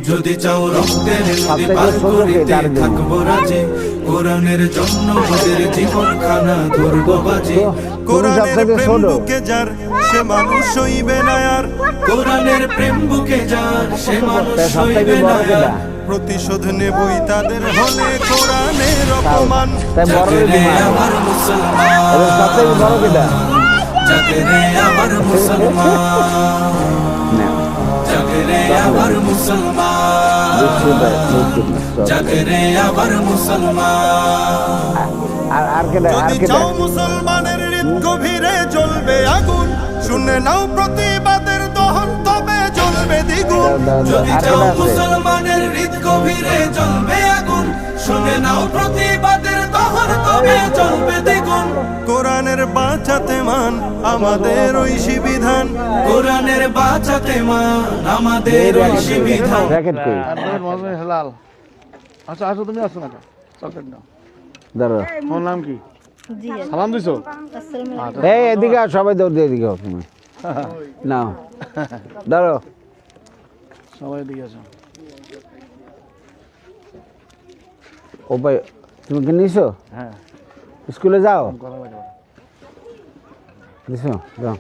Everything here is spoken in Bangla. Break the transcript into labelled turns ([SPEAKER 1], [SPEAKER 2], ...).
[SPEAKER 1] যদি চাও রক্তের নদী পার করিতে থাকবো রাজে, কোরআনের জন্য ওদের জীবন খানা ধরবো বাজে।
[SPEAKER 2] কোরআনের প্রেম বুকে যার সে মানুষ হইবে না আর,
[SPEAKER 1] কোরআনের প্রেম বুকে যার সে মানুষ হইবে না আর।
[SPEAKER 2] প্রতিশোধ নেবই তাদের হলে কোরআনের অপমান।
[SPEAKER 1] জাগরে আমার মুসলমান, জাগরে আমার মুসলমান, জাগরে আমার মুসলমান, জাগরে আমার মুসলমান।
[SPEAKER 2] যদি চাও মুসলমানের হৃদ গভীরে জ্বলবে আগুন, শুনে নাও প্রতিবাদের দহন তবে জ্বলবে দ্বিগুণ।
[SPEAKER 1] যদি চাও মুসলমানের হৃদ গভীরে জ্বলবে আগুন, শুনে নাও প্রতিবাদের দহন তবে জ্বলবে দ্বিগুণ।
[SPEAKER 2] কোরআনের বাঁচাতে মান আমাদের ঐশী বিধান,
[SPEAKER 1] কোরআনের বাঁচাতে মান আমাদের ঐশী বিধান।
[SPEAKER 3] হালাল। আচ্ছা আচ্ছা, তুমি আসো না, চকলেট নাও।
[SPEAKER 4] দাঁড়া,
[SPEAKER 3] তোমার নাম কি? সালাম দিছো?
[SPEAKER 4] এই এদিকে আও, সবাই দৌড় দিয়ে এদিকে আও তুমি। নাও দাঁড়ো।
[SPEAKER 3] সবাই এদিকে আসো।
[SPEAKER 4] ও ভাই, তুমি কি নিছো?
[SPEAKER 3] হ্যাঁ,
[SPEAKER 4] স্কুলে যাও?
[SPEAKER 3] কথা বলো।
[SPEAKER 4] দিছো? যাও।